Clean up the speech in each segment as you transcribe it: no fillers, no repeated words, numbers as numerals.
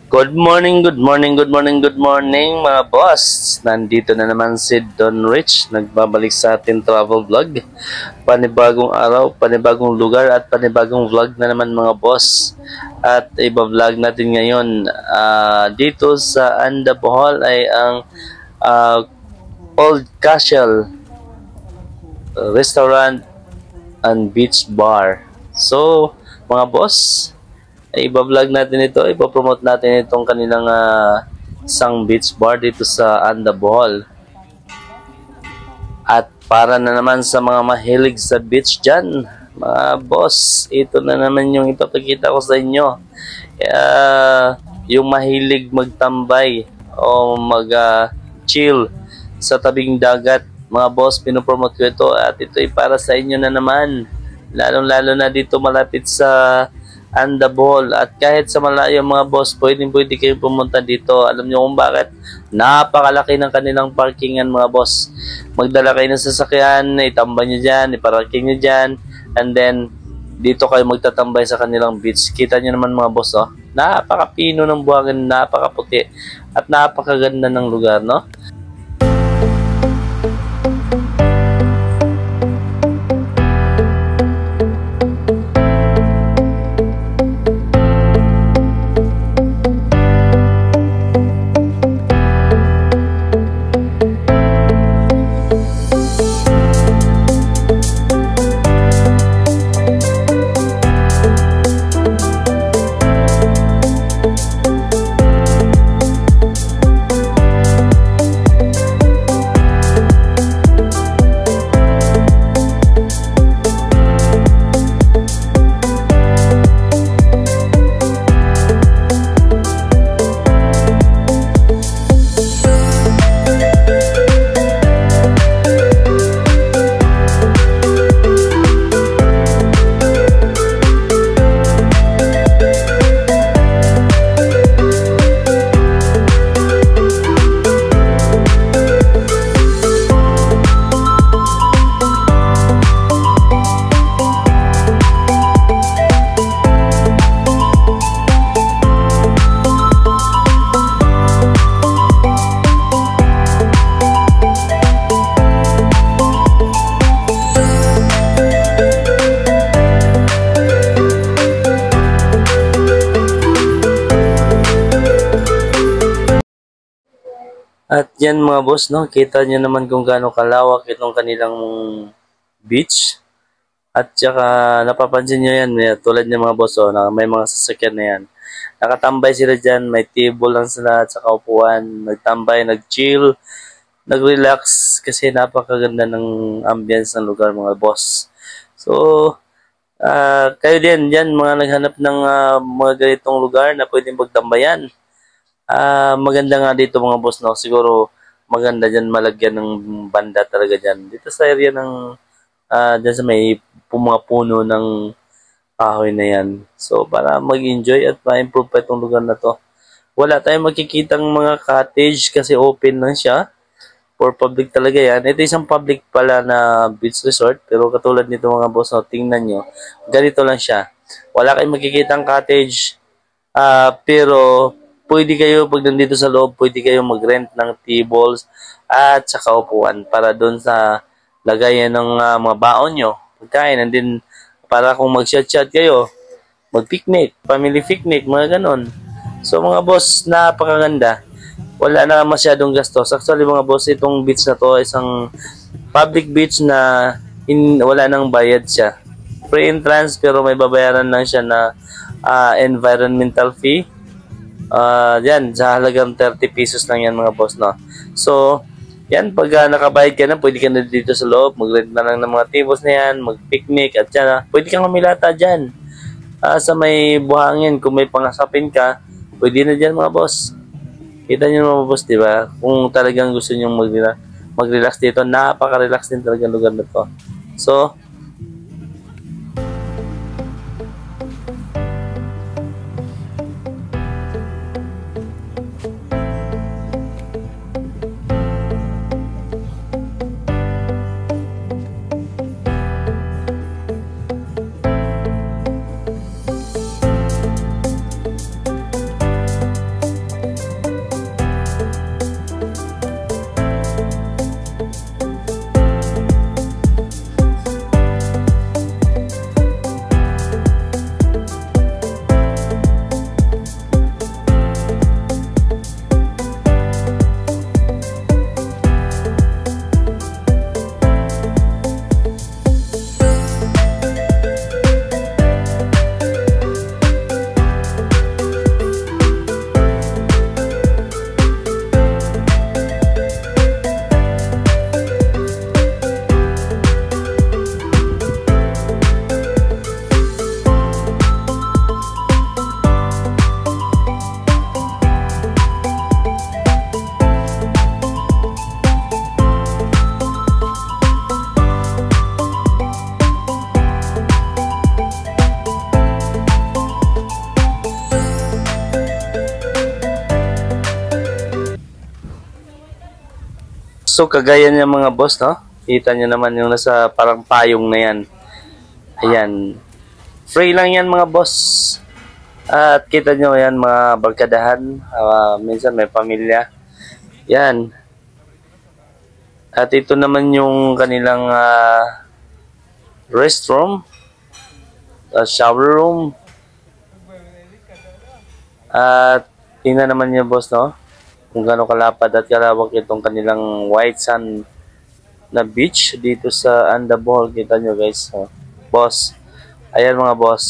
Good morning, good morning, good morning, good morning mga boss. Nandito na naman si Don Rich, nagbabalik sa ating travel vlog. Panibagong araw, panibagong lugar at panibagong vlog na naman mga boss. At iba-vlog natin ngayon dito sa Anda Bohol ay ang Old Castle Restaurant and Beach Bar. So mga boss, iba-vlog natin ito, ipa-promote natin itong kanilang isang beach bar dito sa Anda Bohol. At para na naman sa mga mahilig sa beach dyan, mga boss, ito na naman yung ipapakita ko sa inyo. Yung mahilig magtambay o mag-chill sa tabing dagat, mga boss, pinopromote ko ito at ito ay para sa inyo na naman. Lalong-lalo na dito malapit sa Anda Bohol at kahit sa malayo mga boss, pwede kayong pumunta dito. Alam nyo kung bakit? Napakalaki ng kanilang parkingan mga boss. Magdala kayo ng sasakyan, itambay nyo dyan, iparking nyo dyan, and then dito kayo magtatambay sa kanilang beach. Kita nyo naman mga boss, oh. Napakapino ng buhangin, napakaputi at napakaganda ng lugar, no? At yan mga boss, no? Kita nyo naman kung gaano kalawak itong kanilang beach. At saka napapansin nyo yan, tulad ng mga boss, oh, na may mga sasakyan na yan. Nakatambay sila dyan, may table lang sila at saka upuan. Nagtambay, nag-chill, nag-relax kasi napakaganda ng ambience ng lugar mga boss. So, kayo din dyan, mga naghanap ng mga ganitong lugar na pwedeng magtambayan. Maganda nga dito mga boss, no? Siguro maganda dyan malagyan ng banda talaga dyan. Dito sa area ng dyan sa may mga puno ng kahoy na yan. So para mag-enjoy at ma-improve pa itong lugar na to. Wala tayong makikitang mga cottage kasi open lang siya. For public talaga yan. Ito isang public pala na beach resort. Pero katulad nito mga boss, no? Tingnan nyo. Ganito lang siya. Wala kayong makikitang cottage. Pero pwede kayo, pag nandito sa loob, pwede kayo mag-rent ng tables at saka upuan para doon sa lagayan ng mga baon nyo, pagkain. And then, para kung mag-chat-chat kayo, mag-picnic, family picnic, mga ganon. So, mga boss, napakaganda. Wala na masyadong gastos. Actually, mga boss, itong beach na to, isang public beach na wala nang bayad siya. Free entrance, pero may babayaran lang siya na environmental fee. Yan, sa halagang 30 pesos lang yan mga boss, no? So, yan, pag nakabayad ka na, pwede ka na dito sa loob, mag-rent na lang ng mga tables na yan, mag-picnic, at yan, pwede kang mamilata dyan. Sa may buhangin, kung may pangasapin ka, pwede na dyan mga boss. Kita nyo mga boss, diba? Kung talagang gusto nyo mag-relax dito, napaka-relax din talaga lugar na to. So, So, kagaya niya mga boss, no? Kita niyo naman yung nasa parang payong na yan. Ayan. Free lang yan mga boss. At kita nyo yan mga barkadahan. Minsan may pamilya. Yan. At ito naman yung kanilang restroom. Shower room. At tingnan naman niyo boss, no? Kung gaano kalapad at kalawak itong kanilang white sand na beach dito sa Andabohol. Kita nyo guys, boss. Ayan mga boss.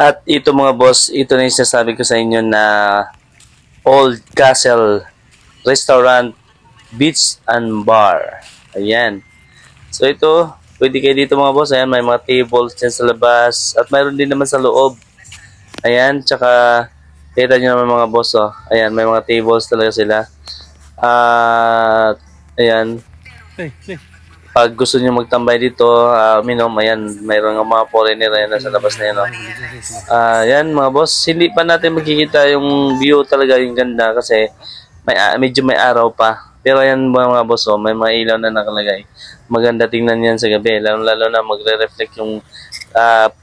At ito mga boss, ito na yung sinasabi ko sa inyo na Old Castle Restaurant, Beach and Bar. Ayan. So ito, pwede kayo dito mga boss. Ayan, may mga tables dyan sa labas. At mayroon din naman sa loob. Ayan, tsaka kita nyo naman mga boss. Oh. Ayan, may mga tables talaga sila. At ayan. Pag gusto niyo magtambay dito, minom, ayan, mayroon ng mga foreigner ayan nasa labas na yan. Oh. Ayan mga boss, hindi pa natin makikita yung view talaga yung ganda kasi medyo may araw pa. Pero ayan mga boss, oh, may mga ilaw na nakalagay. Maganda tingnan yan sa gabi, lalo na magre-reflect yung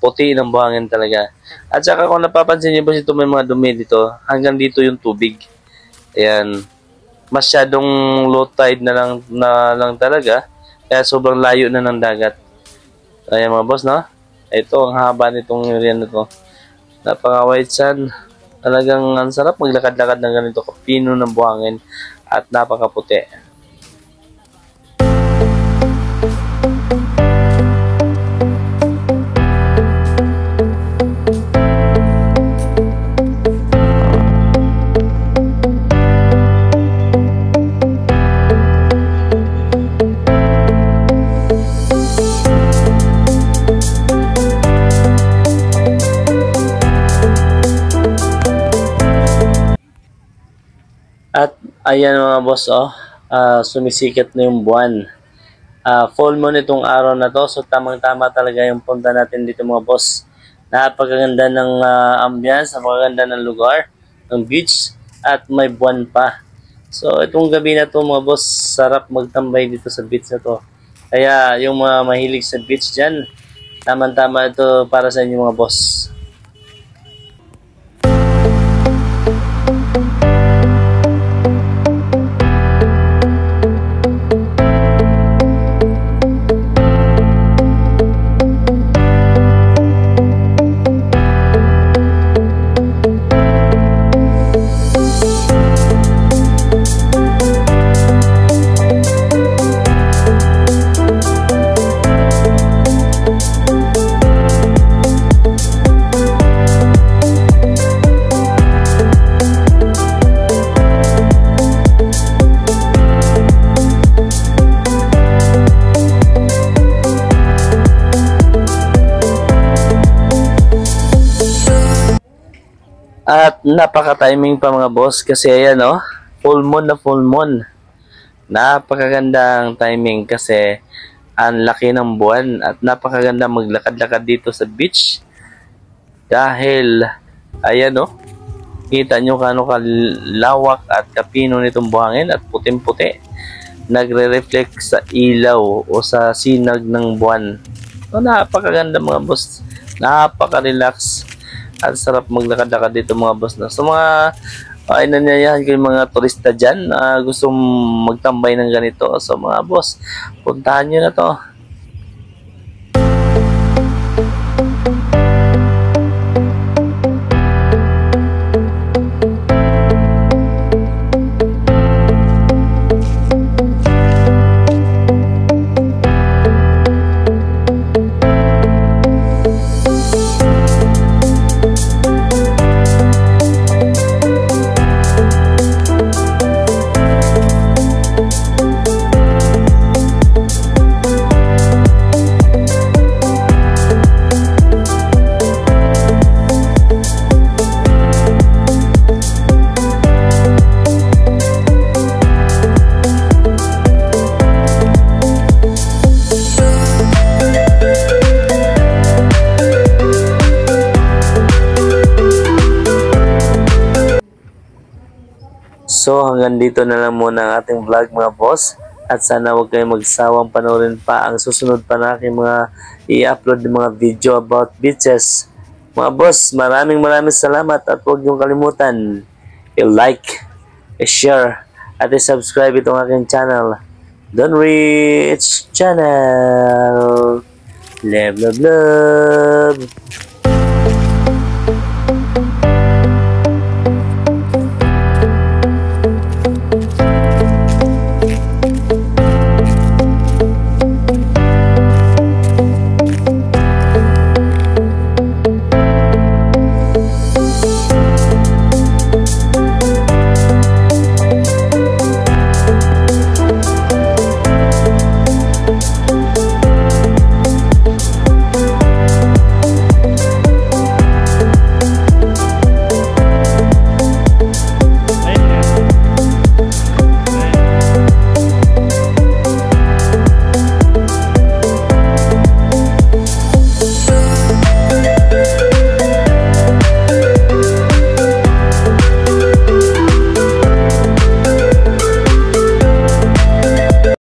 puti ng buhangin talaga. At saka kung napapansin niyo boss, ito may mga dumi dito, hanggang dito yung tubig. Ayan, masyadong low tide na lang talaga. Kaya sobrang layo na ng dagat. Ayan mga boss, no? Ito, ang haba nitong area na to. Napaka-white sand. Talagang ang sarap maglakad-lakad ng ganito. Kapino ng buhangin at napakaputi. At ayan mga boss, oh, sumisikat na yung buwan. Full moon itong araw na to, so tamang-tama talaga yung punta natin dito mga boss. Napakaganda ng ambience, napakaganda ng lugar, ng beach, at may buwan pa. So itong gabi na to mga boss, sarap magtambay dito sa beach na to. Kaya yung mga mahilig sa beach dyan, tamang-tama ito para sa inyo mga boss. At napaka-timing pa mga boss kasi ayan oh, full moon na full moon. Napakagandang timing kasi ang laki ng buwan at napakaganda maglakad-lakad dito sa beach. Dahil ayan oh, kita nyo kano kalawak at kapino nitong buhangin at puting-puti. Nagre-reflect sa ilaw o sa sinag ng buwan. So, napakaganda mga boss. Napaka-relax. At sarap maglakad-lakad dito mga boss. No? So mga ay nanyayahan ko yung mga turista dyan na gustong magtambay ng ganito. So mga boss, puntahan nyo na to. So hanggang dito na lang muna ang ating vlog mga boss. At sana huwag kayong magsawang panoorin pa ang susunod pa na aking mga i-upload ng mga video about beaches. Mga boss, maraming salamat at huwag niyong kalimutan i-like, i-share at i-subscribe itong aking channel. Don Rich Channel. Love, love, love.